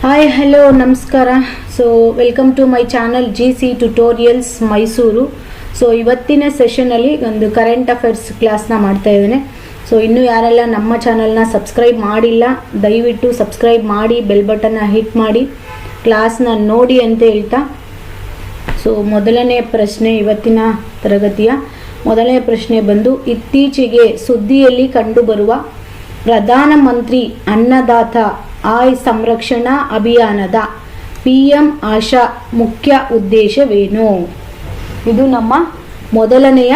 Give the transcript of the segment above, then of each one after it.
Hi hello ನಮಸ್ಕಾರ. So welcome to my channel GC tutorials Mysuru. So ಇವತ್ತಿನ ಸೆಷನಲ್ಲಿ ಒಂದು ಕರೆಂಟ್ ಅಫೇರ್ಸ್ ಕ್ಲಾಸ್ನ ಮಾಡ್ತಾ ಇದ್ದೇನೆ. ಸೊ ಇನ್ನೂ ಯಾರೆಲ್ಲ ನಮ್ಮ ಚಾನಲ್ನ ಸಬ್ಸ್ಕ್ರೈಬ್ ಮಾಡಿಲ್ಲ ದಯವಿಟ್ಟು ಸಬ್ಸ್ಕ್ರೈಬ್ ಮಾಡಿ, ಬೆಲ್ ಬಟನ್ನ ಹಿಟ್ ಮಾಡಿ, ಕ್ಲಾಸ್ನ ನೋಡಿ ಅಂತ ಹೇಳ್ತಾ. ಸೊ ಮೊದಲನೇ ಪ್ರಶ್ನೆ, ಇವತ್ತಿನ ತರಗತಿಯ ಮೊದಲನೇ ಪ್ರಶ್ನೆ ಬಂದು, ಇತ್ತೀಚೆಗೆ ಸುದ್ದಿಯಲ್ಲಿ ಕಂಡುಬರುವ ಪ್ರಧಾನಮಂತ್ರಿ ಅನ್ನದಾತ ಆಯ್ ಸಂರಕ್ಷಣಾ ಅಭಿಯಾನದ PM ಆಶಾ ಮುಖ್ಯ ಉದ್ದೇಶವೇನು? ಇದು ನಮ್ಮ ಮೊದಲನೆಯ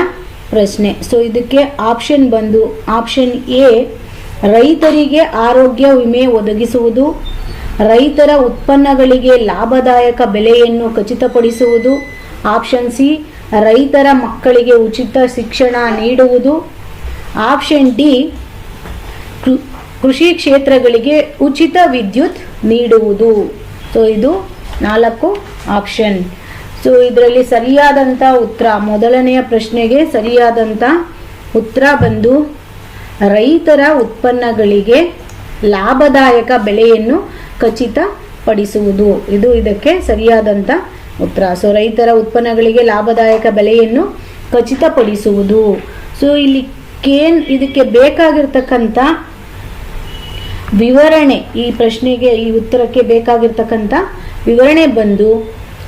ಪ್ರಶ್ನೆ. ಸೊ ಇದಕ್ಕೆ ಆಪ್ಷನ್ ಬಂದು ಆಪ್ಷನ್ ಎ, ರೈತರಿಗೆ ಆರೋಗ್ಯ ವಿಮೆ ಒದಗಿಸುವುದು, ರೈತರ ಉತ್ಪನ್ನಗಳಿಗೆ ಲಾಭದಾಯಕ ಬೆಲೆಯನ್ನು ಖಚಿತಪಡಿಸುವುದು. ಆಪ್ಷನ್ ಸಿ, ರೈತರ ಮಕ್ಕಳಿಗೆ ಉಚಿತ ಶಿಕ್ಷಣ ನೀಡುವುದು. ಆಪ್ಷನ್ ಡಿ, ಕೃಷಿ ಕ್ಷೇತ್ರಗಳಿಗೆ ಉಚಿತ ವಿದ್ಯುತ್ ನೀಡುವುದು. ಸೊ ಇದು 4 ಆಪ್ಷನ್. ಸೊ ಇದರಲ್ಲಿ ಸರಿಯಾದಂಥ ಉತ್ತರ, ಮೊದಲನೆಯ ಪ್ರಶ್ನೆಗೆ ಸರಿಯಾದಂಥ ಉತ್ತರ ಬಂದು ರೈತರ ಉತ್ಪನ್ನಗಳಿಗೆ ಲಾಭದಾಯಕ ಬೆಲೆಯನ್ನು ಖಚಿತಪಡಿಸುವುದು. ಇದು ಇದಕ್ಕೆ ಸರಿಯಾದಂಥ ಉತ್ತರ. ಸೊ ರೈತರ ಉತ್ಪನ್ನಗಳಿಗೆ ಲಾಭದಾಯಕ ಬೆಲೆಯನ್ನು ಖಚಿತಪಡಿಸುವುದು. ಸೊ ಇಲ್ಲಿ ಇದಕ್ಕೆ ಬೇಕಾಗಿರ್ತಕ್ಕಂಥ ವಿವರಣೆ, ಈ ಪ್ರಶ್ನೆಗೆ ಈ ಉತ್ತರಕ್ಕೆ ಬೇಕಾಗಿರ್ತಕ್ಕಂಥ ವಿವರಣೆ ಬಂದು,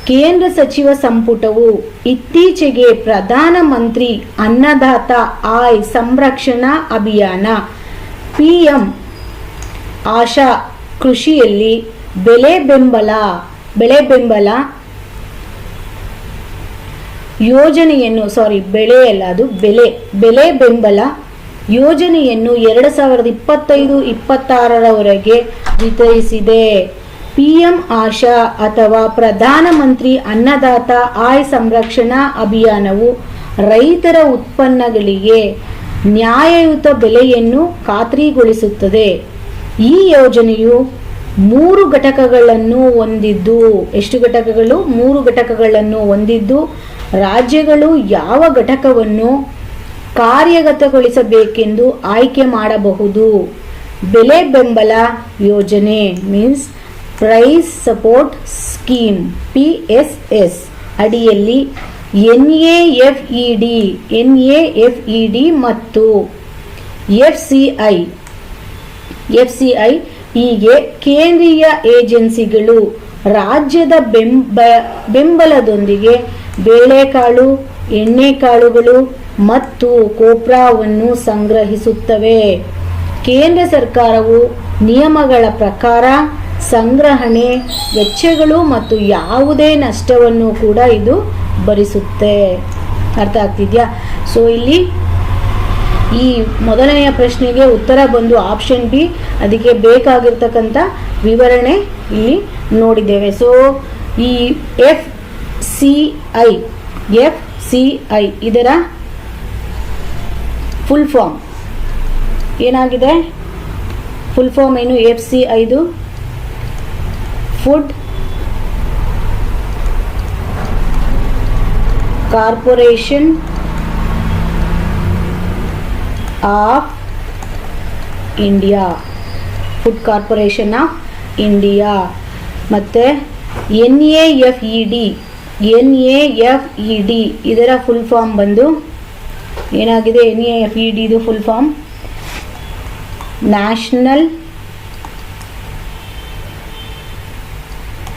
ಕೇಂದ್ರ ಸಚಿವ ಸಂಪುಟವು ಇತ್ತೀಚೆಗೆ ಪ್ರಧಾನಮಂತ್ರಿ ಅನ್ನದಾತ ಆಯ್ ಸಂರಕ್ಷಣಾ ಅಭಿಯಾನ PM ಆಶಾ ಕೃಷಿಯಲ್ಲಿ ಬೆಲೆ ಬೆಂಬಲ ಯೋಜನೆಯನ್ನು ಬೆಲೆ ಬೆಂಬಲ ಯೋಜನೆಯನ್ನು 2025-26ರವರೆಗೆ ವಿತರಿಸಿದೆ. PM ಆಶಾ ಅಥವಾ ಪ್ರಧಾನಮಂತ್ರಿ ಅನ್ನದಾತ ಆಯ್ ಸಂರಕ್ಷಣಾ ಅಭಿಯಾನವು ರೈತರ ಉತ್ಪನ್ನಗಳಿಗೆ ನ್ಯಾಯಯುತ ಬೆಲೆಯನ್ನು ಖಾತ್ರಿಗೊಳಿಸುತ್ತದೆ. ಈ ಯೋಜನೆಯು 3 ಘಟಕಗಳನ್ನು ಹೊಂದಿದ್ದು, ಎಷ್ಟು ಘಟಕಗಳು? 3 ಘಟಕಗಳನ್ನು ಹೊಂದಿದ್ದು, ರಾಜ್ಯಗಳು ಯಾವ ಘಟಕವನ್ನು ಕಾರ್ಯಗತಗೊಳಿಸಬೇಕೆಂದು ಆಯ್ಕೆ ಮಾಡಬಹುದು. ಬೆಲೆ ಬೆಂಬಲ ಯೋಜನೆ means price support scheme PSS ಅಡಿಯಲ್ಲಿ NAFED ಮತ್ತು FCI ಹೀಗೆ ಕೇಂದ್ರೀಯ ಏಜೆನ್ಸಿಗಳು ರಾಜ್ಯದ ಬೆಂಬಲದೊಂದಿಗೆ ಬೇಳೆಕಾಳು, ಎಣ್ಣೆಕಾಳುಗಳು ಮತ್ತು ಕೋಪ್ರಾವನ್ನು ಸಂಗ್ರಹಿಸುತ್ತವೆ. ಕೇಂದ್ರ ಸರ್ಕಾರವು ನಿಯಮಗಳ ಪ್ರಕಾರ ಸಂಗ್ರಹಣೆ ವೆಚ್ಚಗಳು ಮತ್ತು ಯಾವುದೇ ನಷ್ಟವನ್ನು ಕೂಡ ಇದು ಭರಿಸುತ್ತೆ. ಅರ್ಥ ಆಗ್ತಿದ್ಯಾ? ಸೊ ಇಲ್ಲಿ ಈ ಮೊದಲನೆಯ ಪ್ರಶ್ನೆಗೆ ಉತ್ತರ ಬಂದು ಆಪ್ಷನ್ ಬಿ. ಅದಕ್ಕೆ ಬೇಕಾಗಿರ್ತಕ್ಕಂಥ ವಿವರಣೆ ಇಲ್ಲಿ ನೋಡಿದ್ದೇವೆ. ಸೊ ಈ FCI ಇದರ ಫುಲ್ ಫಾರ್ಮ್ ಏನಾಗಿದೆ? ಫುಲ್ ಫಾರ್ಮ್ ಏನು? FCIದು food corporation of India, food corporation of India. ಮತ್ತು NAFED ಇದರ ಫುಲ್ ಫಾರ್ಮ್ ಬಂದು ಏನಾಗಿದೆ? NAFED full form national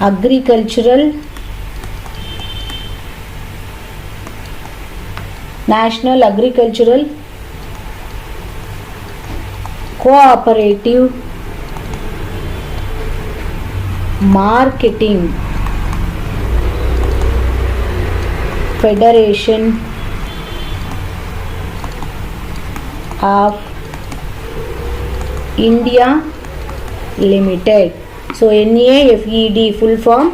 agricultural cooperative marketing federation of India limited. So NAFED full form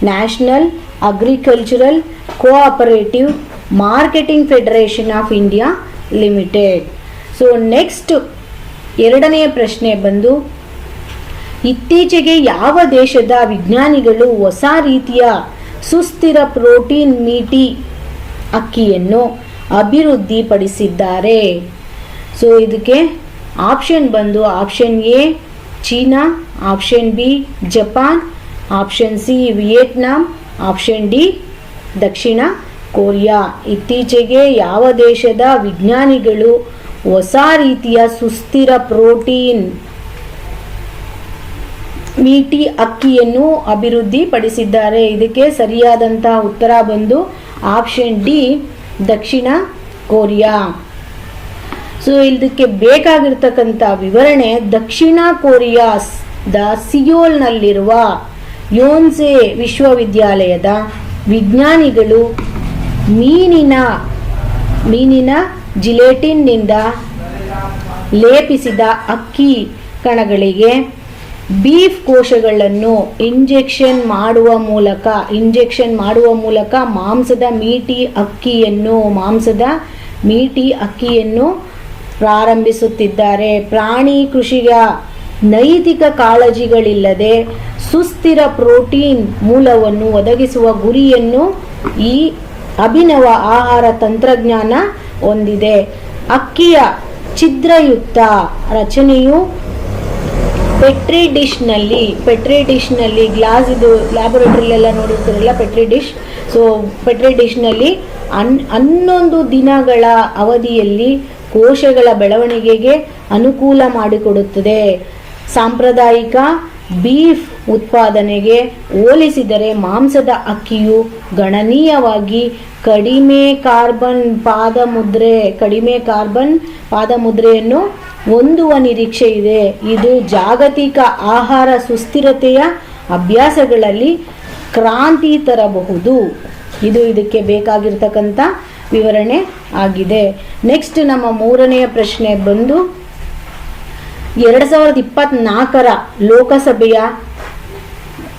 national agricultural cooperative marketing federation of India limited. So next ಎರಡನೆಯ ಪ್ರಶ್ನೆ ಬಂದು, ಇತ್ತೀಚೆಗೆ ಯಾವ ದೇಶದ ವಿಜ್ಞಾನಿಗಳು ಹೊಸ ರೀತಿಯ ಸುಸ್ಥಿರ ಪ್ರೋಟೀನ್ ಮೀಟಿ ಅಕ್ಕಿಯನ್ನು ಅಭಿವೃದ್ಧಿಪಡಿಸಿದ್ದಾರೆ? ಸೊ ಇದಕ್ಕೆ ಆಪ್ಷನ್ ಬಂದು option A China, option B Japan, option C Vietnam, option D Dakshina Korea. ಇತ್ತೀಚೆಗೆ ಯಾವ ದೇಶದ ವಿಜ್ಞಾನಿಗಳು ಹೊಸ ರೀತಿಯ ಸುಸ್ಥಿರ ಪ್ರೋಟೀನ್ ಮೀಟಿ ಅಕ್ಕಿಯನ್ನು ಅಭಿವೃದ್ಧಿಪಡಿಸಿದ್ದಾರೆ? ಇದಕ್ಕೆ ಸರಿಯಾದಂತಹ ಉತ್ತರ ಬಂದು ಆಪ್ಷನ್ ಡಿ ದಕ್ಷಿಣ ಕೊರಿಯಾ. ಸೊ ಇದಕ್ಕೆ ಬೇಕಾಗಿರ್ತಕ್ಕಂಥ ವಿವರಣೆ, ದಕ್ಷಿಣ ಕೊರಿಯಾದ ಸಿಯೋಲ್ನಲ್ಲಿರುವ ಯೋನ್ಸೆ ವಿಶ್ವವಿದ್ಯಾಲಯದ ವಿಜ್ಞಾನಿಗಳು ಮೀನಿನ ಜಿಲೆಟಿನ್ನಿಂದ ಲೇಪಿಸಿದ ಅಕ್ಕಿ ಕಣಗಳಿಗೆ ಬೀಫ್ ಕೋಶಗಳನ್ನು ಇಂಜೆಕ್ಷನ್ ಮಾಡುವ ಮೂಲಕ ಮಾಂಸದ ಮೀಟಿ ಅಕ್ಕಿಯನ್ನು ಪ್ರಾರಂಭಿಸುತ್ತಿದ್ದಾರೆ. ಪ್ರಾಣಿ ಕೃಷಿಯ ನೈತಿಕ ಕಾಳಜಿಗಳಿಲ್ಲದೆ ಸುಸ್ಥಿರ ಪ್ರೋಟೀನ್ ಮೂಲವನ್ನು ಒದಗಿಸುವ ಗುರಿಯನ್ನು ಈ ಅಭಿನವ ಆಹಾರ ತಂತ್ರಜ್ಞಾನ ಹೊಂದಿದೆ. ಅಕ್ಕಿಯ ಛಿದ್ರಯುಕ್ತ ರಚನೆಯು ಪೆಟ್ರಿ ಡಿಶ್ನಲ್ಲಿ ಗ್ಲಾಸ್, ಇದು ಲ್ಯಾಬೊರೇಟರಿಲೆಲ್ಲ ನೋಡಿರ್ತೀರಲ್ಲ ಪೆಟ್ರಿ ಡಿಶ್. ಸೊ ಪೆಟ್ರಿ ಡಿಶ್ನಲ್ಲಿ 11 ದಿನಗಳ ಅವಧಿಯಲ್ಲಿ ಕೋಶಗಳ ಬೆಳವಣಿಗೆಗೆ ಅನುಕೂಲ ಮಾಡಿಕೊಡುತ್ತದೆ. ಸಾಂಪ್ರದಾಯಿಕ ಬೀಫ್ ಉತ್ಪಾದನೆಗೆ ಹೋಲಿಸಿದರೆ ಮಾಂಸದ ಅಕ್ಕಿಯು ಗಣನೀಯವಾಗಿ ಕಡಿಮೆ ಕಾರ್ಬನ್ ಪಾದಮುದ್ರೆಯನ್ನು ಹೊಂದುವ ನಿರೀಕ್ಷೆ ಇದೆ. ಇದು ಜಾಗತಿಕ ಆಹಾರ ಸುಸ್ಥಿರತೆಯ ಅಭ್ಯಾಸಗಳಲ್ಲಿ ಕ್ರಾಂತಿ ತರಬಹುದು. ಇದು ಇದಕ್ಕೆ ಬೇಕಾಗಿರ್ತಕ್ಕಂಥ ವಿವರಣೆ ಆಗಿದೆ. ನೆಕ್ಸ್ಟ್ ನಮ್ಮ ಮೂರನೆಯ ಪ್ರಶ್ನೆ ಬಂದು 2024ರ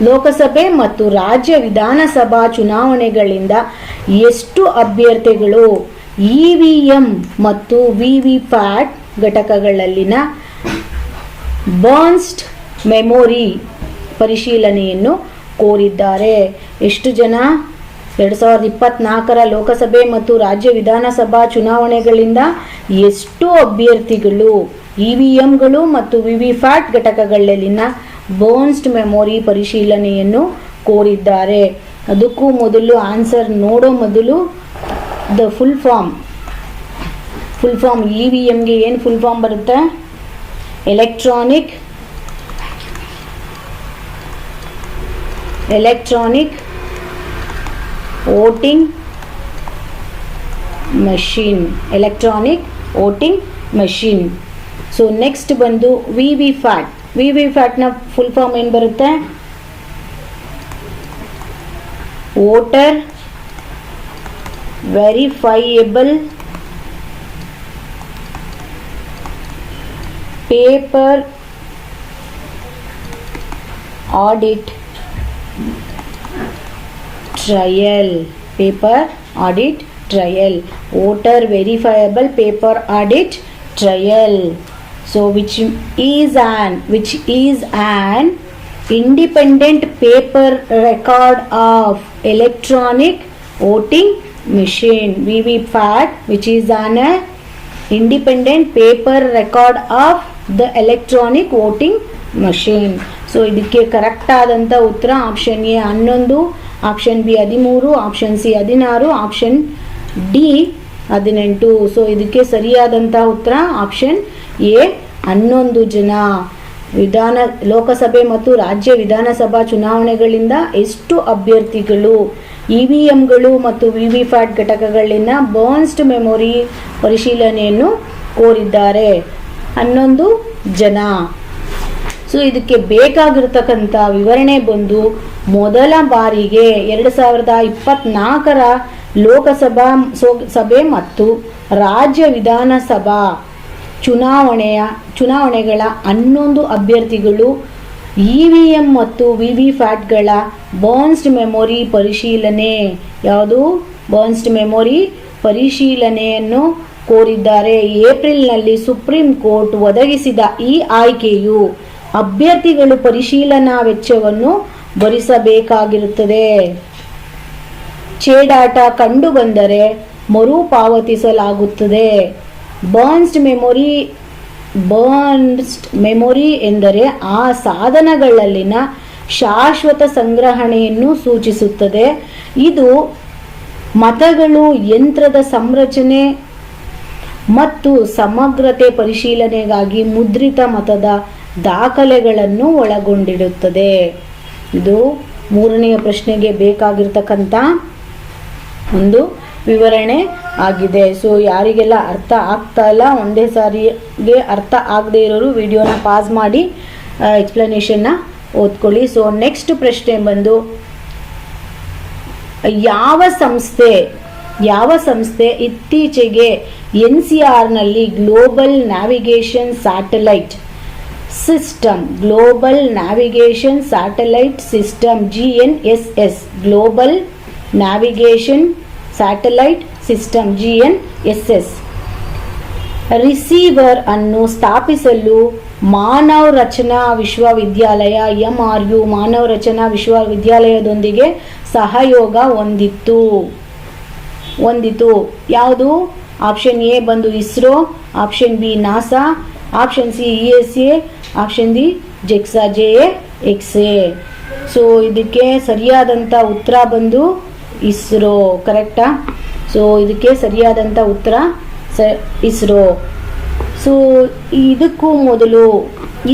ಲೋಕಸಭೆ ಮತ್ತು ರಾಜ್ಯ ವಿಧಾನಸಭಾ ಚುನಾವಣೆಗಳಿಂದ ಎಷ್ಟು ಅಭ್ಯರ್ಥಿಗಳು ಇವಿಎಂ ಮತ್ತು ವಿವಿಪ್ಯಾಟ್ ಘಟಕಗಳಲ್ಲಿನ ಬರ್ನ್ಸ್ಟ್ ಮೆಮೊರಿ ಪರಿಶೀಲನೆಯನ್ನು ಕೋರಿದ್ದಾರೆ? ಎಷ್ಟು ಜನ 2024ರ ಲೋಕಸಭೆ ಮತ್ತು ರಾಜ್ಯ ವಿಧಾನಸಭಾ ಚುನಾವಣೆಗಳಿಂದ ಎಷ್ಟು ಅಭ್ಯರ್ಥಿಗಳು ಇವಿಎಂಗಳು ಮತ್ತು ವಿವಿಪ್ಯಾಟ್ ಘಟಕಗಳಲ್ಲಿನ ಬರ್ನ್ಸ್ಟ್ ಮೆಮೊರಿ ಪರಿಶೀಲನೆಯನ್ನು ಕೋರಿದ್ದಾರೆ? ಅದಕ್ಕೂ ಮೊದಲು ಆನ್ಸರ್ ನೋಡೋ ಮೊದಲು ದ ಫುಲ್ ಫಾರ್ಮ್ ಇವಿಎಂಗೆ ಏನು ಫುಲ್ ಫಾರ್ಮ್ ಬರುತ್ತೆ? Electronic voting machine. So next ಬಂದು ವಿವಿಪ್ಯಾಟ್ನ ಫುಲ್ ಫಾರ್ಮ್ ಏನು ಬರುತ್ತೆ? Voter verifiable paper audit trial. voter verifiable paper audit trial. So which is an independent paper record of electronic voting machine. VVPAT, which is an independent paper record of the electronic voting machine. So ಇದಕ್ಕೆ correct ಆದಂಥ ಉತ್ತರ option A 11, option B 13, option C 16, option D 18. So ಇದಕ್ಕೆ ಸರಿಯಾದಂಥ ಉತ್ತರ option A 11 ಜನ. ಲೋಕಸಭೆ ಮತ್ತು ರಾಜ್ಯ ವಿಧಾನಸಭಾ ಚುನಾವಣೆಗಳಿಂದ ಎಷ್ಟು ಅಭ್ಯರ್ಥಿಗಳು ಇವಿಎಂಗಳು ಮತ್ತು ವಿವಿಪ್ಯಾಟ್ ಘಟಕಗಳಲ್ಲಿನ ಬರ್ನ್ಸ್ಟ್ ಮೆಮೊರಿ ಪರಿಶೀಲನೆಯನ್ನು ಕೋರಿದ್ದಾರೆ? 11 ಜನ. ಸೊ ಇದಕ್ಕೆ ಬೇಕಾಗಿರ್ತಕ್ಕಂಥ ವಿವರಣೆ ಬಂದು, ಮೊದಲ ಬಾರಿಗೆ 2024ರ ಲೋಕಸಭಾ ಸಭೆ ಮತ್ತು ರಾಜ್ಯ ವಿಧಾನಸಭಾ ಚುನಾವಣೆಗಳ 11 ಅಭ್ಯರ್ಥಿಗಳು ಇವಿಎಂ ಮತ್ತು ವಿವಿಪ್ಯಾಟ್ಗಳ ಬರ್ನ್ಸ್ಟ್ ಮೆಮೊರಿ ಪರಿಶೀಲನೆಯನ್ನು ಕೋರಿದ್ದಾರೆ. ಏಪ್ರಿಲ್ನಲ್ಲಿ ಸುಪ್ರೀಂ ಕೋರ್ಟ್ ಒದಗಿಸಿದ ಈ ಆಯ್ಕೆಯು ಅಭ್ಯರ್ಥಿಗಳು ಪರಿಶೀಲನಾ ವೆಚ್ಚವನ್ನು ಭರಿಸಬೇಕಾಗಿರುತ್ತದೆ. ಚೇಡಾಟ ಕಂಡುಬಂದರೆ ಮರುಪಾವತಿಸಲಾಗುತ್ತದೆ. ಬರ್ನ್ಸ್ಟ್ ಮೆಮೊರಿ ಎಂದರೆ ಆ ಸಾಧನಗಳಲ್ಲಿನ ಶಾಶ್ವತ ಸಂಗ್ರಹಣೆಯನ್ನು ಸೂಚಿಸುತ್ತದೆ. ಇದು ಮತಗಳು ಯಂತ್ರದ ಸಂರಚನೆ ಮತ್ತು ಸಮಗ್ರತೆ ಪರಿಶೀಲನೆಗಾಗಿ ಮುದ್ರಿತ ಮತದ ದಾಖಲೆಗಳನ್ನು ಒಳಗೊಂಡಿರುತ್ತದೆ. ಇದು ಮೂರನೆಯ ಪ್ರಶ್ನೆಗೆ ಬೇಕಾಗಿರ್ತಕ್ಕಂಥ ಒಂದು ವಿವರಣೆ ಆಗಿದೆ. ಸೊ ಯಾರಿಗೆಲ್ಲ ಅರ್ಥ ಆಗ್ತಾ ಇಲ್ಲ, ಒಂದೇ ಸಾರಿಗೆ ಅರ್ಥ ಆಗದೆ ಇರೋರು ವಿಡಿಯೋನ ಪಾಸ್ ಮಾಡಿ ಎಕ್ಸ್ಪ್ಲನೇಷನ್ನ ಓದ್ಕೊಳ್ಳಿ. ಸೊ ನೆಕ್ಸ್ಟ್ ಪ್ರಶ್ನೆ ಬಂದು, ಯಾವ ಸಂಸ್ಥೆ ಇತ್ತೀಚೆಗೆ NCRನಲ್ಲಿ global navigation satellite system GNSS global navigation satellite system GNSS receiver ಅನ್ನು ಸ್ಥಾಪಿಸಲು ಮಾನವ್ ರಚನಾ ವಿಶ್ವವಿದ್ಯಾಲಯ MRU ಮಾನವ್ ರಚನಾ ವಿಶ್ವವಿದ್ಯಾಲಯದೊಂದಿಗೆ ಸಹಯೋಗ ಹೊಂದಿತು. ಯಾವುದು? ಆಪ್ಷನ್ ಎ ಬಂದು ISRO, option B NASA, option C ESA, option D JAXA. So ಇದಕ್ಕೆ ಸರಿಯಾದಂಥ ಉತ್ತರ ಬಂದು ಇಸ್ರೋ. ಕರೆಕ್ಟಾ? ಸೊ ಇದಕ್ಕೆ ಸರಿಯಾದಂಥ ಉತ್ತರ ಇಸ್ರೋ. ಸೊ ಇದಕ್ಕೂ ಮೊದಲು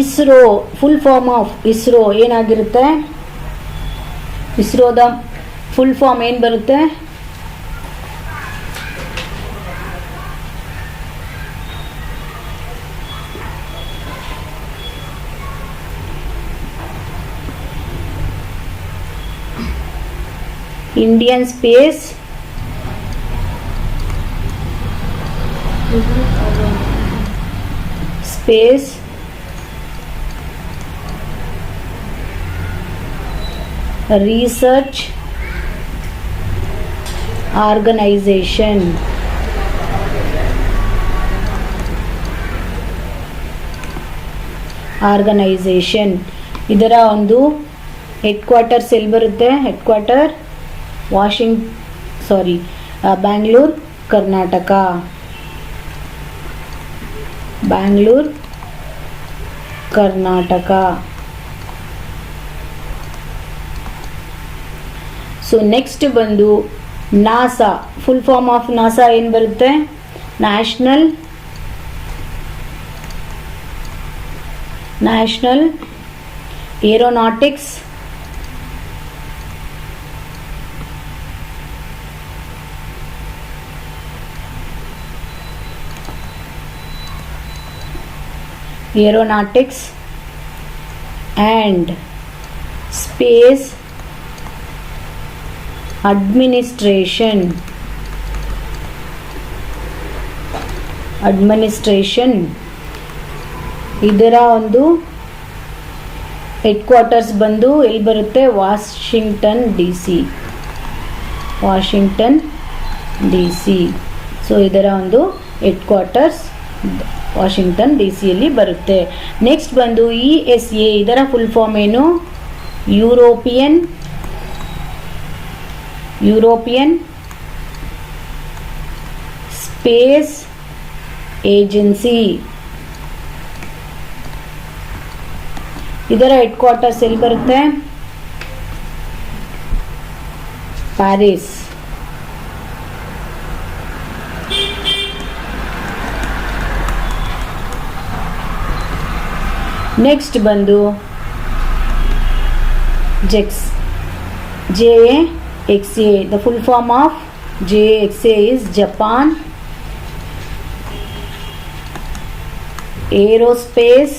ISRO full form of ISRO ಏನಾಗಿರುತ್ತೆ? ಇಸ್ರೋದ ಫುಲ್ ಫಾರ್ಮ್ ಏನು ಬರುತ್ತೆ? Indian space research organisation. ಇದರ ಒಂದು ಹೆಡ್ ಕ್ವಾರ್ಟರ್ಸ್ ಎಲ್ಲಿ ಬರುತ್ತೆ? Headquarter Bangalore, Karnataka. So next ಬಂದು NASA. Full form of NASA ಏನು ಬರುತ್ತೆ? National aeronautics and Space Administration. ಇದರ ಒಂದು ಹೆಡ್ ಕ್ವಾರ್ಟರ್ಸ್ ಬಂದು ಎಲ್ಲಿ ಬರುತ್ತೆ? Washington DC. ಸೊ ಇದರ ಒಂದು ಹೆಡ್ ಕ್ವಾರ್ಟರ್ಸ್ ವಾಷಿಂಗ್ಟನ್ DC ಬರುತ್ತೆ. ನೆಕ್ಸ್ಟ್ ಬಂದು ESA. ಇದರ ಫುಲ್ ಫಾರ್ಮ್ ಏನು? European space agency. ಇದರ ಹೆಡ್ ಕ್ವಾರ್ಟರ್ಸ್ ಎಲ್ಲಿ ಬರುತ್ತೆ? ಪ್ಯಾರಿಸ್. ನೆಕ್ಸ್ಟ್ ಬಂದು JAXA. The full form of JAXA is Japan Aerospace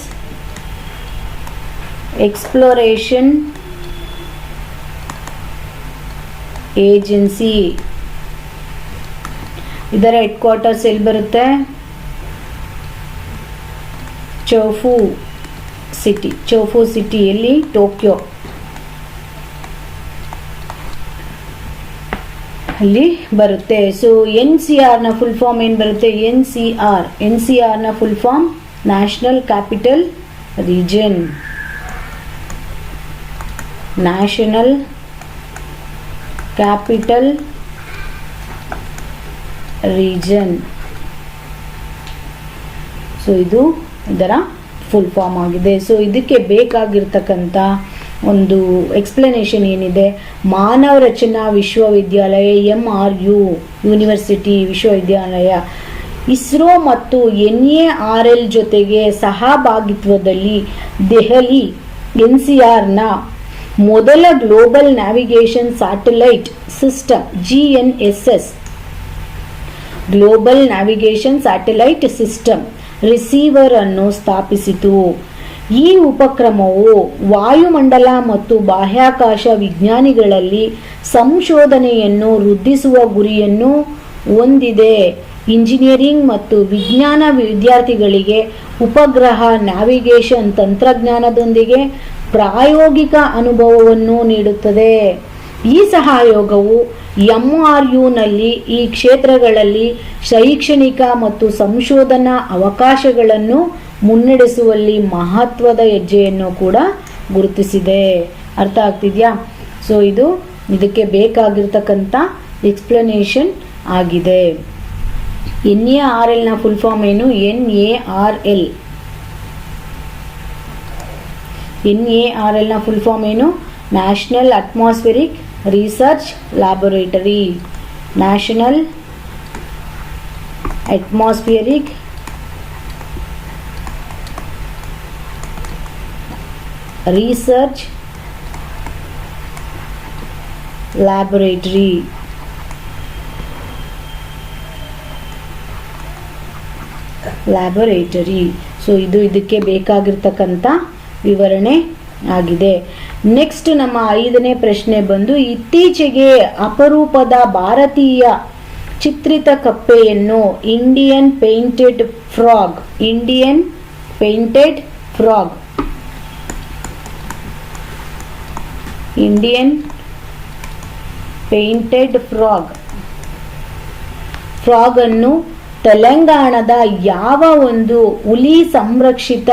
Exploration Agency. ಇದರ ಹೆಡ್ ಕ್ವಾರ್ಟರ್ಸ್ ಎಲ್ಲಿ ಬರುತ್ತೆ? ಚೋಫು ಸಿಟಿಯಲ್ಲಿ, ಟೋಕ್ಯೋ ಅಲ್ಲಿ ಬರುತ್ತೆ. ಸೊ NCRನ ಫುಲ್ ಫಾರ್ಮ್ ಏನು ಬರುತ್ತೆ? NCRನ full form national capital region. So ಇದು ಇದರ ಫುಲ್ ಫಾರ್ಮ್ ಆಗಿದೆ. ಸೊ ಇದಕ್ಕೆ ಬೇಕಾಗಿರ್ತಕ್ಕಂಥ ಒಂದು ಎಕ್ಸ್ಪ್ಲನೇಷನ್ ಏನಿದೆ, ಮಾನವ ರಚನಾ ವಿಶ್ವವಿದ್ಯಾಲಯ MRU ಯೂನಿವರ್ಸಿಟಿ ವಿಶ್ವವಿದ್ಯಾಲಯ ಇಸ್ರೋ ಮತ್ತು NARL ಜೊತೆಗೆ ಸಹಭಾಗಿತ್ವದಲ್ಲಿ ದೆಹಲಿ NCRನ ಮೊದಲ global navigation satellite system GNSS global navigation satellite system receiver ಅನ್ನು ಸ್ಥಾಪಿಸಿತು. ಈ ಉಪಕ್ರಮವು ವಾಯುಮಂಡಲ ಮತ್ತು ಬಾಹ್ಯಾಕಾಶ ವಿಜ್ಞಾನಿಗಳಲ್ಲಿ ಸಂಶೋಧನೆಯನ್ನು ವೃದ್ಧಿಸುವ ಗುರಿಯನ್ನು ಹೊಂದಿದೆ. ಇಂಜಿನಿಯರಿಂಗ್ ಮತ್ತು ವಿಜ್ಞಾನ ವಿದ್ಯಾರ್ಥಿಗಳಿಗೆ ಉಪಗ್ರಹ ನ್ಯಾವಿಗೇಷನ್ ತಂತ್ರಜ್ಞಾನದೊಂದಿಗೆ ಪ್ರಾಯೋಗಿಕ ಅನುಭವವನ್ನು ನೀಡುತ್ತದೆ. ಈ ಸಹಯೋಗವು MRUನಲ್ಲಿ ಈ ಕ್ಷೇತ್ರಗಳಲ್ಲಿ ಶೈಕ್ಷಣಿಕ ಮತ್ತು ಸಂಶೋಧನಾ ಅವಕಾಶಗಳನ್ನು ಮುನ್ನಡೆಸುವಲ್ಲಿ ಮಹತ್ವದ ಹೆಜ್ಜೆಯನ್ನು ಕೂಡ ಗುರುತಿಸಿದೆ. ಅರ್ಥ ಆಗ್ತಿದ್ಯಾ? ಸೊ ಇದಕ್ಕೆ ಬೇಕಾಗಿರ್ತಕ್ಕಂಥ ಎಕ್ಸ್ಪ್ಲನೇಷನ್ ಆಗಿದೆ. NARLನ ಫುಲ್ ಫಾರ್ಮ್ ಏನು? NARLನ ಫುಲ್ ಫಾರ್ಮ್ ಏನು? National atmospheric research laboratory. National atmospheric research laboratory. So ಇದಕ್ಕೆ ಬೇಕಾಗಿರ್ತಕ್ಕಂಥ ವಿವರಣೆ ಆಗಿದೆ. ನೆಕ್ಸ್ಟ್ ನಮ್ಮ 5ನೇ ಪ್ರಶ್ನೆ ಬಂದು, ಇತ್ತೀಚೆಗೆ ಅಪರೂಪದ ಭಾರತೀಯ ಚಿತ್ರಿತ ಕಪ್ಪೆಯನ್ನು ಇಂಡಿಯನ್ ಪೇಂಟೆಡ್ ಫ್ರಾಗ್ ಅನ್ನು ತೆಲಂಗಾಣದ ಯಾವ ಒಂದು ಹುಲಿ ಸಂರಕ್ಷಿತ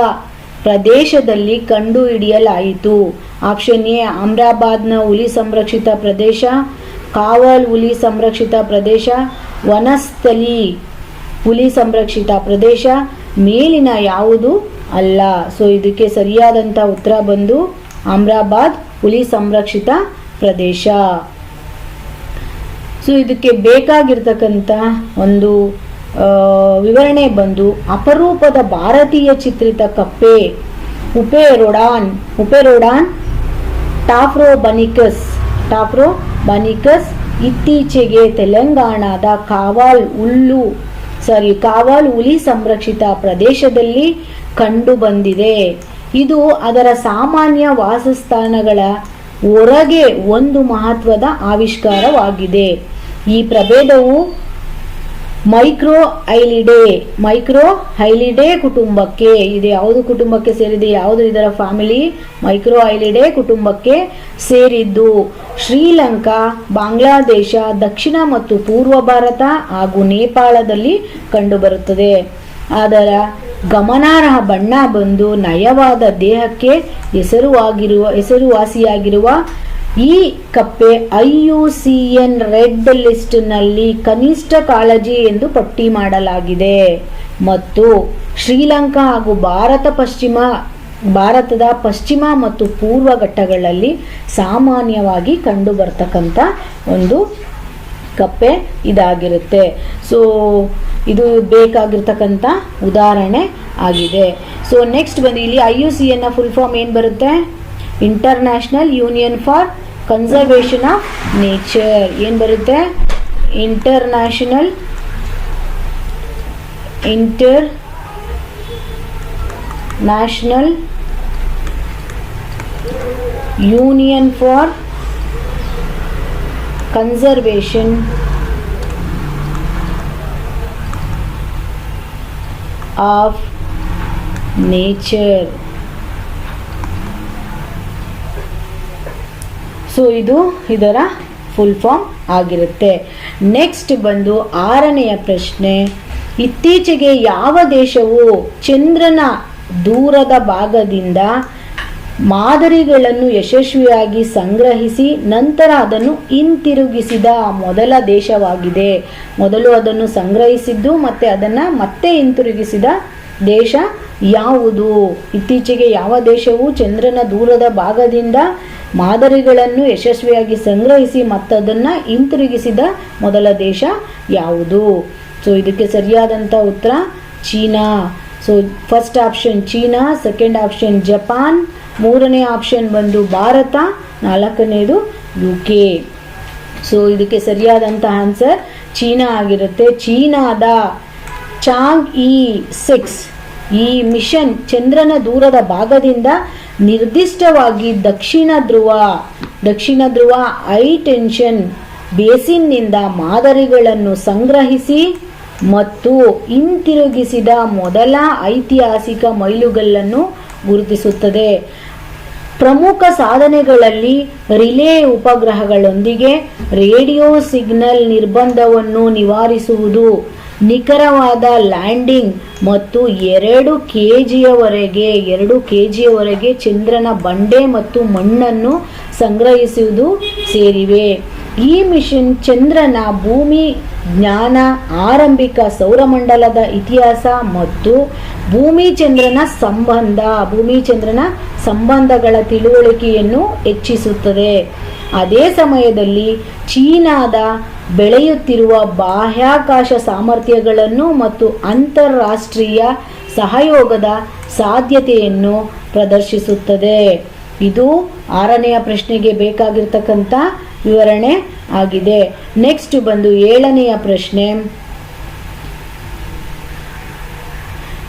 ಪ್ರದೇಶದಲ್ಲಿ ಕಂಡುಹಿಡಿಯಲಾಯಿತು? ಆಪ್ಷನ್ ಎ ಅಮ್ರಾಬಾದ್ನ ಹುಲಿ ಸಂರಕ್ಷಿತ ಪ್ರದೇಶ, ಕಾವಲ್ ಹುಲಿ ಸಂರಕ್ಷಿತ ಪ್ರದೇಶ, ವನಸ್ಥಲಿ ಹುಲಿ ಸಂರಕ್ಷಿತ ಪ್ರದೇಶ, ಮೇಲಿನ ಯಾವುದು ಅಲ್ಲ. ಸೊ ಇದಕ್ಕೆ ಸರಿಯಾದಂಥ ಉತ್ತರ ಬಂದು ಅಮ್ರಾಬಾದ್ ಹುಲಿ ಸಂರಕ್ಷಿತ ಪ್ರದೇಶ. ಸೊ ಇದಕ್ಕೆ ಬೇಕಾಗಿರ್ತಕ್ಕಂಥ ಒಂದು ವಿವರಣೆ ಬಂದು, ಅಪರೂಪದ ಭಾರತೀಯ ಚಿತ್ರಿತ ಕಪ್ಪೆ ಉಪೆರೋಡಾನ್ ಟಾಫ್ರೊಬನಿಕಸ್ ಇತ್ತೀಚೆಗೆ ತೆಲಂಗಾಣದ ಕಾವಲ್ ಹುಲಿ ಸಂರಕ್ಷಿತ ಪ್ರದೇಶದಲ್ಲಿ ಕಂಡುಬಂದಿದೆ. ಇದು ಅದರ ಸಾಮಾನ್ಯ ವಾಸಸ್ಥಾನಗಳ ಹೊರಗೆ ಒಂದು ಮಹತ್ವದ ಆವಿಷ್ಕಾರವಾಗಿದೆ. ಈ ಪ್ರಭೇದವು ಮೈಕ್ರೋ ಐಲಿಡೇ ಕುಟುಂಬಕ್ಕೆ, ಇದು ಯಾವುದು ಕುಟುಂಬಕ್ಕೆ ಸೇರಿದೆ? ಯಾವುದು ಇದರ ಫ್ಯಾಮಿಲಿ? ಮೈಕ್ರೋ ಐಲಿಡೇ ಕುಟುಂಬಕ್ಕೆ ಸೇರಿದ್ದು. ಶ್ರೀಲಂಕಾ, ಬಾಂಗ್ಲಾದೇಶ, ದಕ್ಷಿಣ ಮತ್ತು ಪೂರ್ವ ಭಾರತ ಹಾಗೂ ನೇಪಾಳದಲ್ಲಿ ಕಂಡುಬರುತ್ತದೆ. ಅದರ ಗಮನಾರ್ಹ ಬಣ್ಣ ಬಂದು ನಯವಾದ ದೇಹಕ್ಕೆ ಹೆಸರುವಾಸಿಯಾಗಿರುವ ಈ ಕಪ್ಪೆ IUCN ರೆಡ್ ಲಿಸ್ಟ್ ನಲ್ಲಿ ಕನಿಷ್ಠ ಕಾಳಜಿ ಎಂದು ಪಟ್ಟಿ ಮಾಡಲಾಗಿದೆ ಮತ್ತು ಶ್ರೀಲಂಕಾ ಹಾಗೂ ಭಾರತದ ಪಶ್ಚಿಮ ಮತ್ತು ಪೂರ್ವ ಘಟ್ಟಗಳಲ್ಲಿ ಸಾಮಾನ್ಯವಾಗಿ ಕಂಡು ಬರ್ತಕ್ಕಂಥ ಒಂದು ಕಪ್ಪೆ ಇದಾಗಿರುತ್ತೆ. ಸೊ ಇದು ಬೇಕಾಗಿರ್ತಕ್ಕಂಥ ಉದಾಹರಣೆ ಆಗಿದೆ. ಸೊ ನೆಕ್ಸ್ಟ್ ಬಂದು ಇಲ್ಲಿ IUCN ನ ಫುಲ್ ಫಾರ್ಮ್ ಏನು ಬರುತ್ತೆ? International union for conservation of nature. ಏನು ಬರುತ್ತೆ? International union for conservation of nature. So ಇದು ಇದರ ಫುಲ್ ಫಾರ್ಮ್ ಆಗಿರುತ್ತೆ. ನೆಕ್ಸ್ಟ್ ಬಂದು 6ನೆಯ ಪ್ರಶ್ನೆ, ಇತ್ತೀಚೆಗೆ ಯಾವ ದೇಶವು ಚಂದ್ರನ ದೂರದ ಭಾಗದಿಂದ ಮಾದರಿಗಳನ್ನು ಯಶಸ್ವಿಯಾಗಿ ಸಂಗ್ರಹಿಸಿ ನಂತರ ಅದನ್ನು ಹಿಂತಿರುಗಿಸಿದ ಮೊದಲ ದೇಶವಾಗಿದೆ? ಮೊದಲು ಅದನ್ನು ಸಂಗ್ರಹಿಸಿದ್ದು ಮತ್ತೆ ಅದನ್ನು ಮತ್ತೆ ಹಿಂತಿರುಗಿಸಿದ ದೇಶ ಯಾವುದು? ಇತ್ತೀಚೆಗೆ ಯಾವ ದೇಶವು ಚಂದ್ರನ ದೂರದ ಭಾಗದಿಂದ ಮಾದರಿಗಳನ್ನು ಯಶಸ್ವಿಯಾಗಿ ಸಂಗ್ರಹಿಸಿ ಮತ್ತದನ್ನು ಹಿಂತಿರುಗಿಸಿದ ಮೊದಲ ದೇಶ ಯಾವುದು? ಸೊ ಇದಕ್ಕೆ ಸರಿಯಾದಂಥ ಉತ್ತರ China. So first option China, second option Japan, ಮೂರನೇ ಆಪ್ಷನ್ ಬಂದು ಭಾರತ, ನಾಲ್ಕನೇದು UK. ಸೊ ಇದಕ್ಕೆ ಸರಿಯಾದಂಥ ಆನ್ಸರ್ ಚೀನಾ ಆಗಿರುತ್ತೆ. ಚೀನಾದ ಚಾಂಗ್-E6 ಈ ಮಿಷನ್ ಚಂದ್ರನ ದೂರದ ಭಾಗದಿಂದ ನಿರ್ದಿಷ್ಟವಾಗಿ ದಕ್ಷಿಣ ಧ್ರುವ ಹೈ ಟೆನ್ಷನ್ ಬೇಸಿನ್ನಿಂದ ಮಾದರಿಗಳನ್ನು ಸಂಗ್ರಹಿಸಿ ಮತ್ತು ಹಿಂತಿರುಗಿಸಿದ ಮೊದಲ ಐತಿಹಾಸಿಕ ಮೈಲುಗಲ್ಲನ್ನು ಗುರುತಿಸುತ್ತದೆ. ಪ್ರಮುಖ ಸಾಧನೆಗಳಲ್ಲಿ ರಿಲೇ ಉಪಗ್ರಹಗಳೊಂದಿಗೆ ರೇಡಿಯೋ ಸಿಗ್ನಲ್ ನಿರ್ಬಂಧವನ್ನು ನಿವಾರಿಸುವುದು, ನಿಖರವಾದ ಲ್ಯಾಂಡಿಂಗ್ ಮತ್ತು 2 kgಯವರೆಗೆ ಚಂದ್ರನ ಬಂಡೆ ಮತ್ತು ಮಣ್ಣನ್ನು ಸಂಗ್ರಹಿಸುವುದು ಸೇರಿವೆ. ಈ ಮಿಷನ್ ಚಂದ್ರನ ಭೂಮಿ ಜ್ಞಾನ, ಆರಂಭಿಕ ಸೌರಮಂಡಲದ ಇತಿಹಾಸ ಮತ್ತು ಭೂಮಿ ಚಂದ್ರನ ಸಂಬಂಧಗಳ ತಿಳುವಳಿಕೆಯನ್ನು ಹೆಚ್ಚಿಸುತ್ತದೆ. ಅದೇ ಸಮಯದಲ್ಲಿ ಚೀನಾದ ಬೆಳೆಯುತ್ತಿರುವ ಬಾಹ್ಯಾಕಾಶ ಸಾಮರ್ಥ್ಯಗಳನ್ನು ಮತ್ತು ಅಂತಾರಾಷ್ಟ್ರೀಯ ಸಹಯೋಗದ ಸಾಧ್ಯತೆಯನ್ನು ಪ್ರದರ್ಶಿಸುತ್ತದೆ. ಇದು 6ನೆಯ ಪ್ರಶ್ನೆಗೆ ಬೇಕಾಗಿರ್ತಕ್ಕಂಥ ವಿವರಣೆ ಆಗಿದೆ. ನೆಕ್ಸ್ಟ್ ಬಂದು 7ನೆಯ ಪ್ರಶ್ನೆ.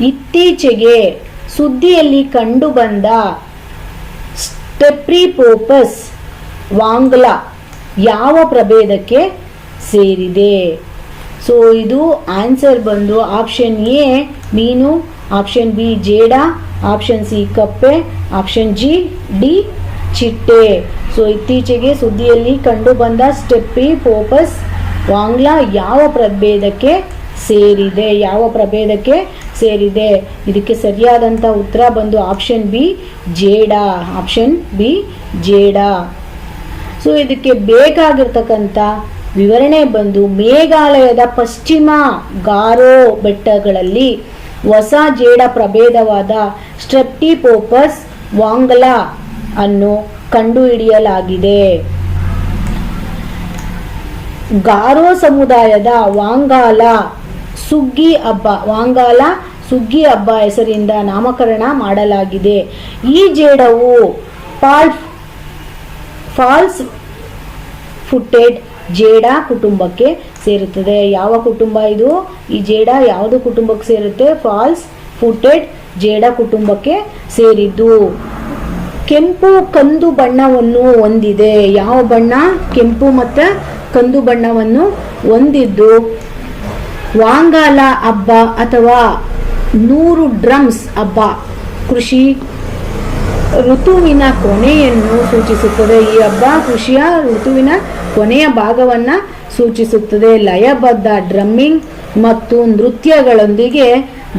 ಇತ್ತೀಚೆಗೆ ಸುದ್ದಿಯಲ್ಲಿ ಕಂಡುಬಂದ ಸ್ಟೆಪ್ರಿಪೋಪಸ್ ವಾಂಗ್ಲಾ ಯಾವ ಪ್ರಭೇದಕ್ಕೆ ಸೇರಿದೆ? ಸೊ ಇದು ಆನ್ಸರ್ ಬಂದು ಆಪ್ಷನ್ ಎ ಮೀನು, ಆಪ್ಷನ್ ಬಿ ಜೇಡ, ಆಪ್ಷನ್ ಸಿ ಕಪ್ಪೆ, ಆಪ್ಷನ್ ಡಿ ಚಿಟ್ಟೆ. ಸೊ ಇತ್ತೀಚೆಗೆ ಸುದ್ದಿಯಲ್ಲಿ ಕಂಡುಬಂದ ಸ್ಟೆಪ್ರಿಪೋಪಸ್ ವಾಂಗ್ಲಾ ಯಾವ ಪ್ರಭೇದಕ್ಕೆ ಸೇರಿದೆ? ಇದಕ್ಕೆ ಸರಿಯಾದಂಥ ಉತ್ತರ ಬಂದು ಆಪ್ಷನ್ ಬಿ ಜೇಡ. ಸೊ ಇದಕ್ಕೆ ಬೇಕಾಗಿರ್ತಕ್ಕಂಥ ವಿವರಣೆ ಬಂದು ಮೇಘಾಲಯದ ಪಶ್ಚಿಮ ಗಾರೋ ಬೆಟ್ಟಗಳಲ್ಲಿ ಹೊಸ ಜೇಡ ಪ್ರಭೇದವಾದ ಸ್ಟೆಪ್ರಿಪೋಪಸ್ ವಾಂಗ್ಲಾ ಅನ್ನು ಕಂಡುಹಿಡಿಯಲಾಗಿದೆ. ಗಾರೋ ಸಮುದಾಯದ ವಾಂಗಾಲ ಸುಗ್ಗಿ ಹಬ್ಬ ಹೆಸರಿಂದ ನಾಮಕರಣ ಮಾಡಲಾಗಿದೆ. ಈ ಜೇಡವು ಫಾಲ್ಸ್ ಫುಟೆಡ್ ಜೇಡ ಕುಟುಂಬಕ್ಕೆ ಸೇರುತ್ತದೆ. ಯಾವ ಕುಟುಂಬ ಇದು? ಈ ಜೇಡ ಯಾವುದು ಕುಟುಂಬಕ್ಕೆ ಸೇರುತ್ತೆ? ಫಾಲ್ಸ್ ಫುಟೆಡ್ ಜೇಡ ಕುಟುಂಬಕ್ಕೆ ಸೇರಿದ್ದು. ಕೆಂಪು ಕಂದು ಬಣ್ಣವನ್ನು ಹೊಂದಿದೆ. ಯಾವ ಬಣ್ಣ? ಕೆಂಪು ಮತ್ತು ಕಂದು ಬಣ್ಣವನ್ನು ಹೊಂದಿದ್ದು ವಾಂಗಾಲ ಹಬ್ಬ ಅಥವಾ 100 ಡ್ರಮ್ಸ್ ಹಬ್ಬ ಕೃಷಿ ಋತುವಿನ ಕೊನೆಯನ್ನು ಸೂಚಿಸುತ್ತದೆ. ಈ ಹಬ್ಬ ಕೃಷಿಯ ಋತುವಿನ ಕೊನೆಯ ಭಾಗವನ್ನು ಸೂಚಿಸುತ್ತದೆ. ಲಯಬದ್ಧ ಡ್ರಮ್ಮಿಂಗ್ ಮತ್ತು ನೃತ್ಯಗಳೊಂದಿಗೆ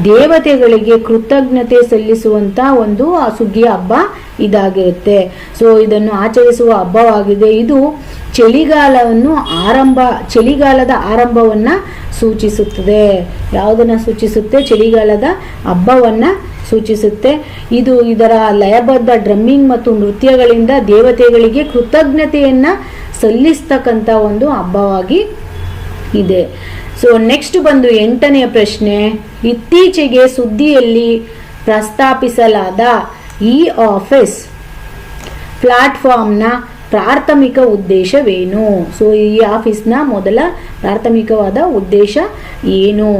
ದೇವತೆಗಳಿಗೆ ಕೃತಜ್ಞತೆ ಸಲ್ಲಿಸುವಂತ ಒಂದು ಸುಗ್ಗಿಯ ಹಬ್ಬ ಇದಾಗಿರುತ್ತೆ. ಸೊ ಇದನ್ನು ಆಚರಿಸುವ ಹಬ್ಬವಾಗಿದೆ. ಇದು ಚಳಿಗಾಲದ ಆರಂಭವನ್ನ ಸೂಚಿಸುತ್ತದೆ. ಯಾವುದನ್ನ ಸೂಚಿಸುತ್ತೆ? ಚಳಿಗಾಲದ ಹಬ್ಬವನ್ನ ಸೂಚಿಸುತ್ತೆ. ಇದು ಇದರ ಲಯಬದ್ಧ ಡ್ರಮ್ಮಿಂಗ್ ಮತ್ತು ನೃತ್ಯಗಳಿಂದ ದೇವತೆಗಳಿಗೆ ಕೃತಜ್ಞತೆಯನ್ನ ಸಲ್ಲಿಸ್ತಕ್ಕಂಥ ಒಂದು ಹಬ್ಬವಾಗಿ ಇದೆ. ಸೊ ನೆಕ್ಸ್ಟ್ ಬಂದು 8ನೇ ಪ್ರಶ್ನೆ. ಇತ್ತೀಚೆಗೆ ಸುದ್ದಿಯಲ್ಲಿ ಪ್ರಸ್ತಾಪಿಸಲಾದ ಈ ಆಫೀಸ್ ಪ್ಲಾಟ್ಫಾರ್ಮ್ನ ಪ್ರಾಥಮಿಕ ಉದ್ದೇಶವೇನು? ಸೊ ಈ ಆಫೀಸ್ನ ಮೊದಲ ಪ್ರಾಥಮಿಕವಾದ ಉದ್ದೇಶ ಏನು?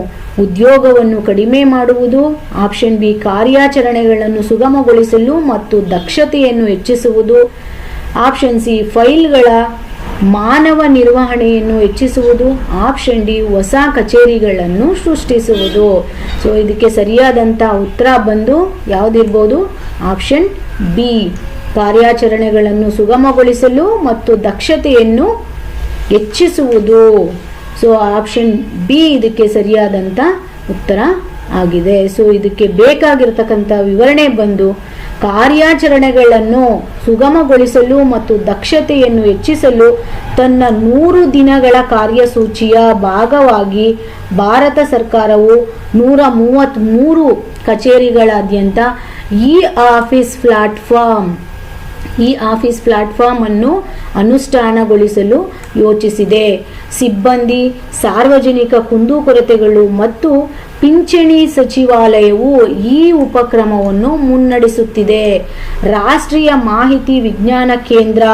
ಉದ್ಯೋಗವನ್ನು ಕಡಿಮೆ ಮಾಡುವುದು, ಆಪ್ಷನ್ ಬಿ ಕಾರ್ಯಾಚರಣೆಗಳನ್ನು ಸುಗಮಗೊಳಿಸಲು ಮತ್ತು ದಕ್ಷತೆಯನ್ನು ಹೆಚ್ಚಿಸುವುದು, ಆಪ್ಷನ್ ಸಿ ಫೈಲ್ಗಳ ಮಾನವ ನಿರ್ವಹಣೆಯನ್ನು ಹೆಚ್ಚಿಸುವುದು, ಆಪ್ಷನ್ ಡಿ ಹೊಸ ಕಚೇರಿಗಳನ್ನು ಸೃಷ್ಟಿಸುವುದು. ಸೊ ಇದಕ್ಕೆ ಸರಿಯಾದಂಥ ಉತ್ತರ ಬಂದು ಯಾವುದಿರ್ಬೋದು? ಆಪ್ಷನ್ ಬಿ ಕಾರ್ಯಾಚರಣೆಗಳನ್ನು ಸುಗಮಗೊಳಿಸಲು ಮತ್ತು ದಕ್ಷತೆಯನ್ನು ಹೆಚ್ಚಿಸುವುದು. ಸೊ ಆಪ್ಷನ್ ಬಿ ಇದಕ್ಕೆ ಸರಿಯಾದಂಥ ಉತ್ತರ ಆಗಿದೆ. ಸೊ ಇದಕ್ಕೆ ಬೇಕಾಗಿರ್ತಕ್ಕಂಥ ವಿವರಣೆ ಬಂದು ಕಾರ್ಯಾಚರಣೆಗಳನ್ನು ಸುಗಮಗೊಳಿಸಲು ಮತ್ತು ದಕ್ಷತೆಯನ್ನು ಹೆಚ್ಚಿಸಲು ತನ್ನ 100 ದಿನಗಳ ಕಾರ್ಯಸೂಚಿಯ ಭಾಗವಾಗಿ ಭಾರತ ಸರ್ಕಾರವು 133 ಕಚೇರಿಗಳಾದ್ಯಂತ ಈ ಆಫೀಸ್ ಪ್ಲಾಟ್ಫಾರ್ಮ್ ಅನ್ನು ಅನುಷ್ಠಾನಗೊಳಿಸಲು ಯೋಚಿಸಿದೆ. ಸಿಬ್ಬಂದಿ, ಸಾರ್ವಜನಿಕ ಕುಂದುಕೊರತೆಗಳು ಮತ್ತು ಪಿಂಚಣಿ ಸಚಿವಾಲಯವು ಈ ಉಪಕ್ರಮವನ್ನು ಮುನ್ನಡೆಸುತ್ತಿದೆ. ರಾಷ್ಟ್ರೀಯ ಮಾಹಿತಿ ವಿಜ್ಞಾನ ಕೇಂದ್ರ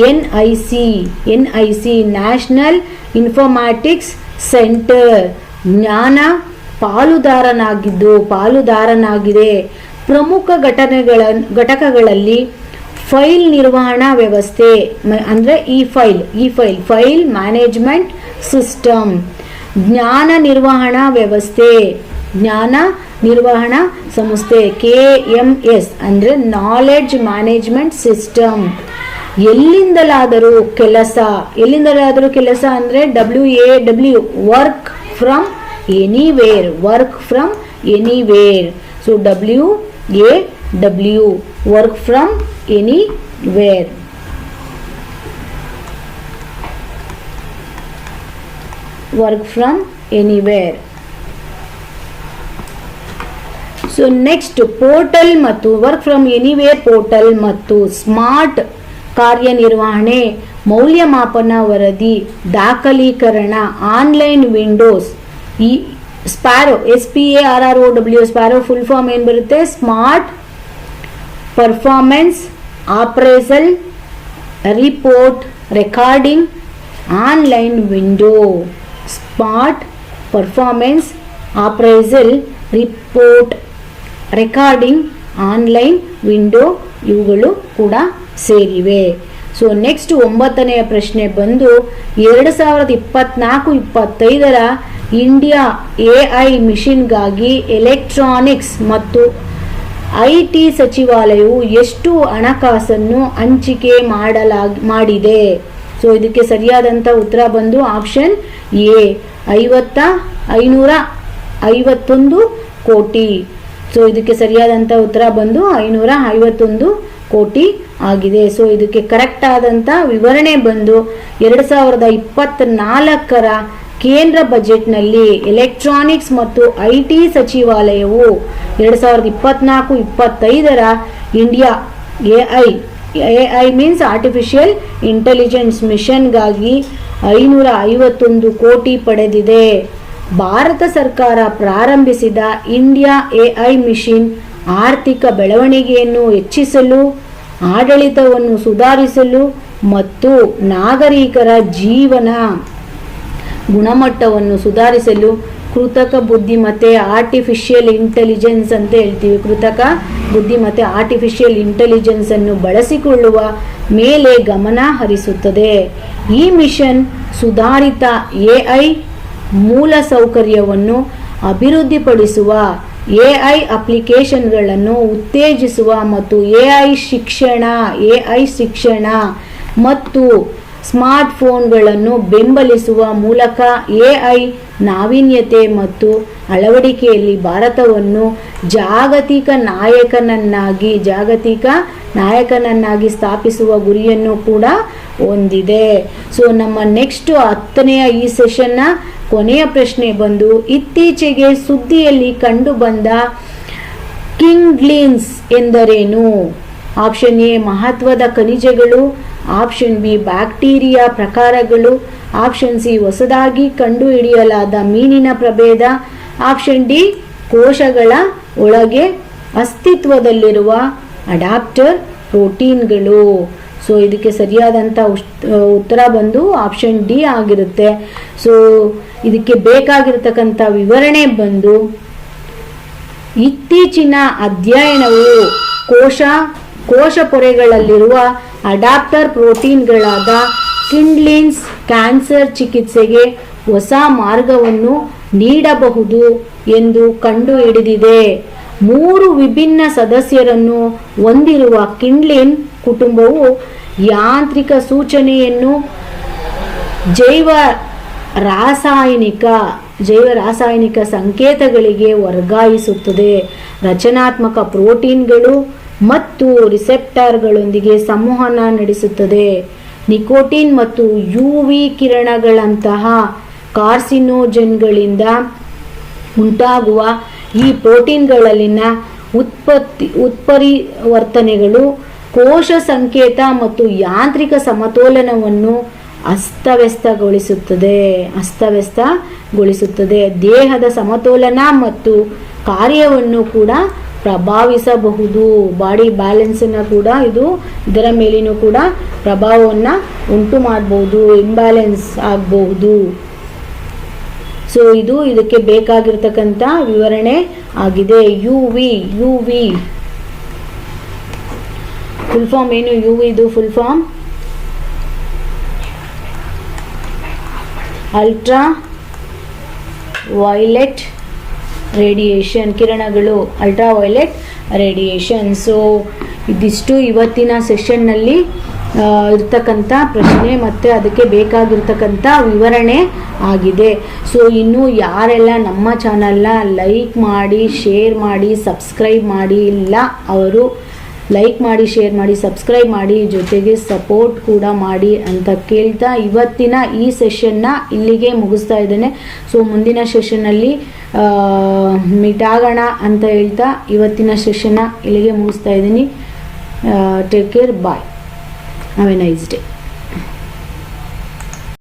NIC ನ್ಯಾಷನಲ್ ಇನ್ಫಾರ್ಮ್ಯಾಟಿಕ್ಸ್ ಸೆಂಟರ್ ಜ್ಞಾನ ಪಾಲುದಾರನಾಗಿದೆ. ಪ್ರಮುಖ ಘಟಕಗಳಲ್ಲಿ ಫೈಲ್ ನಿರ್ವಹಣಾ ವ್ಯವಸ್ಥೆ ಅಂದರೆ ಫೈಲ್ ಮ್ಯಾನೇಜ್ಮೆಂಟ್ ಸಿಸ್ಟಮ್, ಜ್ಞಾನ ನಿರ್ವಹಣಾ ಸಂಸ್ಥೆ KMS ಅಂದರೆ ನಾಲೆಡ್ಜ್ ಮ್ಯಾನೇಜ್ಮೆಂಟ್ ಸಿಸ್ಟಮ್. ಎಲ್ಲಿಂದಲಾದರೂ ಕೆಲಸ ಅಂದರೆ WAW work from anywhere. So WAW work from anywhere. So next portal ಮತ್ತು ವರ್ಕ್ ಫ್ರಮ್ ಎನಿವೇರ್ ಪೋರ್ಟಲ್ ಮತ್ತು ಸ್ಮಾರ್ಟ್ ಕಾರ್ಯನಿರ್ವಹಣೆ, ಮೌಲ್ಯಮಾಪನ ವರದಿ, ದಾಖಲೀಕರಣ, ಆನ್ಲೈನ್ ವಿಂಡೋಸ್. ಈ sparrow SPARROW sparrow full form ಏನು ಬರುತ್ತೆ? Smart performance appraisal report recording online window. Smart performance appraisal report recording online window ಇವುಗಳು ಕೂಡ ಸೇರಿವೆ. ಸೊ ನೆಕ್ಸ್ಟ್ 9ನೇ ಪ್ರಶ್ನೆ ಬಂದು 2024-25 ಇಂಡಿಯಾ AI ಮಿಷನ್ಗಾಗಿ ಎಲೆಕ್ಟ್ರಾನಿಕ್ಸ್ ಮತ್ತು IT ಸಚಿವಾಲಯವು ಎಷ್ಟು ಹಣಕಾಸನ್ನು ಹಂಚಿಕೆ ಮಾಡಿದೆ? ಸೊ ಇದಕ್ಕೆ ಸರಿಯಾದಂಥ ಉತ್ತರ ಬಂದು ಆಪ್ಷನ್ A 551 ಕೋಟಿ. ಸೊ ಇದಕ್ಕೆ ಸರಿಯಾದಂಥ ಉತ್ತರ ಬಂದು 551 ಕೋಟಿ ಆಗಿದೆ. ಸೊ ಇದಕ್ಕೆ ಕರೆಕ್ಟ್ ಆದಂಥ ವಿವರಣೆ ಬಂದು 2024 ಕೇಂದ್ರ ಬಜೆಟ್ನಲ್ಲಿ ಎಲೆಕ್ಟ್ರಾನಿಕ್ಸ್ ಮತ್ತು IT ಸಚಿವಾಲಯವು 2024-25 India AI means artificial intelligence ಮಿಷನ್ಗಾಗಿ 551 ಕೋಟಿ ಪಡೆದಿದೆ. ಭಾರತ ಸರ್ಕಾರ ಪ್ರಾರಂಭಿಸಿದ ಇಂಡಿಯಾ AI ಮಿಷನ್ ಆರ್ಥಿಕ ಬೆಳವಣಿಗೆಯನ್ನು ಹೆಚ್ಚಿಸಲು, ಆಡಳಿತವನ್ನು ಸುಧಾರಿಸಲು ಮತ್ತು ನಾಗರಿಕರ ಜೀವನ ಗುಣಮಟ್ಟವನ್ನು ಸುಧಾರಿಸಲು ಕೃತಕ ಬುದ್ಧಿಮತ್ತೆ ಆರ್ಟಿಫಿಷಿಯಲ್ ಇಂಟೆಲಿಜೆನ್ಸ್ ಅಂತ ಹೇಳ್ತೀವಿ. ಕೃತಕ ಬುದ್ಧಿಮತ್ತೆ ಆರ್ಟಿಫಿಷಿಯಲ್ ಇಂಟೆಲಿಜೆನ್ಸ್ ಅನ್ನು ಬಳಸಿಕೊಳ್ಳುವ ಮೇಲೆ ಗಮನ ಹರಿಸುತ್ತದೆ. ಈ ಮಿಷನ್ ಸುಧಾರಿತ AI ಮೂಲಸೌಕರ್ಯವನ್ನು ಅಭಿವೃದ್ಧಿಪಡಿಸುವ, AI ಅಪ್ಲಿಕೇಶನ್ಗಳನ್ನು ಉತ್ತೇಜಿಸುವ ಮತ್ತು AI ಶಿಕ್ಷಣ ಮತ್ತು ಸ್ಮಾರ್ಟ್ಫೋನ್ಗಳನ್ನು ಬೆಂಬಲಿಸುವ ಮೂಲಕ AI ನಾವೀನ್ಯತೆ ಮತ್ತು ಅಳವಡಿಕೆಯಲ್ಲಿ ಭಾರತವನ್ನು ಜಾಗತಿಕ ನಾಯಕನನ್ನಾಗಿ ಸ್ಥಾಪಿಸುವ ಗುರಿಯನ್ನು ಕೂಡ ಹೊಂದಿದೆ. ಸೊ ನಮ್ಮ ನೆಕ್ಸ್ಟ್ 10ನೇ ಈ ಸೆಷನ್ನ ಕೊನೆಯ ಪ್ರಶ್ನೆ ಬಂದು ಇತ್ತೀಚೆಗೆ ಸುದ್ದಿಯಲ್ಲಿ ಕಂಡುಬಂದ ಕಿಂಗ್ಲಿನ್ಸ್ ಎಂದರೇನು? ಆಪ್ಷನ್ A ಮಹತ್ವದ ಖನಿಜಗಳು, ಆಪ್ಷನ್ B ಬ್ಯಾಕ್ಟೀರಿಯಾ ಪ್ರಕಾರಗಳು, ಆಪ್ಷನ್ C ಹೊಸದಾಗಿ ಕಂಡುಹಿಡಿಯಲಾದ ಮೀನಿನ ಪ್ರಭೇದ, ಆಪ್ಷನ್ D ಕೋಶಗಳ ಒಳಗೆ ಅಸ್ತಿತ್ವದಲ್ಲಿರುವ ಅಡಾಪ್ಟರ್ ಪ್ರೋಟೀನ್ಗಳು. ಸೊ ಇದಕ್ಕೆ ಸರಿಯಾದಂಥ ಉತ್ತರ ಬಂದು ಆಪ್ಷನ್ D ಆಗಿರುತ್ತೆ. ಸೊ ಇದಕ್ಕೆ ಬೇಕಾಗಿರತಕ್ಕಂಥ ವಿವರಣೆ ಬಂದು ಇತ್ತೀಚಿನ ಅಧ್ಯಯನವು ಕೋಶ ಪೊರೆಗಳಲ್ಲಿರುವ ಅಡಾಪ್ಟರ್ ಪ್ರೋಟೀನ್ಗಳಾದ ಕಿಂಗ್ಲಿನ್ಸ್ ಕ್ಯಾನ್ಸರ್ ಚಿಕಿತ್ಸೆಗೆ ಹೊಸ ಮಾರ್ಗವನ್ನು ನೀಡಬಹುದು ಎಂದು ಕಂಡುಹಿಡಿದಿದೆ. 3 ವಿಭಿನ್ನ ಸದಸ್ಯರನ್ನು ಹೊಂದಿರುವ ಕಿಂಗ್ಲಿನ್ ಕುಟುಂಬವು ಯಾಂತ್ರಿಕ ಸೂಚನೆಯನ್ನು ಜೈವ ರಾಸಾಯನಿಕ ಸಂಕೇತಗಳಿಗೆ ವರ್ಗಾಯಿಸುತ್ತದೆ. ರಚನಾತ್ಮಕ ಪ್ರೋಟೀನ್ಗಳು ಮತ್ತು ರಿಸೆಪ್ಟಾರ್ಗಳೊಂದಿಗೆ ಸಂವಹನ ನಡೆಸುತ್ತದೆ. ನಿಕೋಟಿನ್ ಮತ್ತು UV ಕಿರಣಗಳಂತಹ ಕಾರ್ಸಿನೋಜನ್ಗಳಿಂದ ಉಂಟಾಗುವ ಈ ಪ್ರೋಟೀನ್ಗಳಲ್ಲಿನ ಉತ್ಪರಿವರ್ತನೆಗಳು ಕೋಶ ಸಂಕೇತ ಮತ್ತು ಯಾಂತ್ರಿಕ ಸಮತೋಲನವನ್ನು ಅಸ್ತವ್ಯಸ್ತಗೊಳಿಸುತ್ತದೆ. ದೇಹದ ಸಮತೋಲನ ಮತ್ತು ಕಾರ್ಯವನ್ನು ಕೂಡ ಪ್ರಭಾವಿಸಬಹುದು. ಬಾಡಿ ಬ್ಯಾಲೆನ್ಸನ್ನು ಕೂಡ ಇದರ ಮೇಲಿನೂ ಕೂಡ ಪ್ರಭಾವವನ್ನು ಉಂಟು ಮಾಡಬಹುದು, ಇಂಬ್ಯಾಲೆನ್ಸ್ ಆಗಬಹುದು. ಸೊ ಇದಕ್ಕೆ ಬೇಕಾಗಿರ್ತಕ್ಕಂಥ ವಿವರಣೆ ಆಗಿದೆ. ಯು ವಿ ಫುಲ್ ಫಾರ್ಮ್ ಏನು? ಇದು full form ultraviolet radiation, ಕಿರಣಗಳು, ಅಲ್ಟ್ರಾ ವೈಲೆಟ್ ರೇಡಿಯೇಷನ್. ಸೊ ಇದಿಷ್ಟು ಇವತ್ತಿನ ಸೆಷನ್ನಲ್ಲಿ ಇರ್ತಕ್ಕಂಥ ಪ್ರಶ್ನೆ ಮತ್ತು ಅದಕ್ಕೆ ಬೇಕಾಗಿರ್ತಕ್ಕಂಥ ವಿವರಣೆ ಆಗಿದೆ. ಸೊ ಇನ್ನು ಯಾರೆಲ್ಲ ನಮ್ಮ ಚಾನಲ್ನ ಲೈಕ್ ಮಾಡಿ, ಶೇರ್ ಮಾಡಿ, ಸಬ್ಸ್ಕ್ರೈಬ್ ಮಾಡಿ ಇಲ್ಲ ಅವರು ಲೈಕ್ ಮಾಡಿ, ಶೇರ್ ಮಾಡಿ, ಸಬ್ಸ್ಕ್ರೈಬ್ ಮಾಡಿ, ಜೊತೆಗೆ ಸಪೋರ್ಟ್ ಕೂಡ ಮಾಡಿ ಅಂತ ಕೇಳ್ತಾ ಇವತ್ತಿನ ಈ ಸೆಷನ್ನ ಇಲ್ಲಿಗೆ ಮುಗಿಸ್ತಾ ಇದ್ದೇನೆ. ಸೊ ಮುಂದಿನ ಸೆಷನ್ನಲ್ಲಿ ಮೀಟ್ ಆಗೋಣ ಅಂತ ಹೇಳ್ತಾ ಇವತ್ತಿನ ಸೆಷನ್ನ ಇಲ್ಲಿಗೆ ಮುಗಿಸ್ತಾ ಇದ್ದೀನಿ. Take care, bye, have a nice day.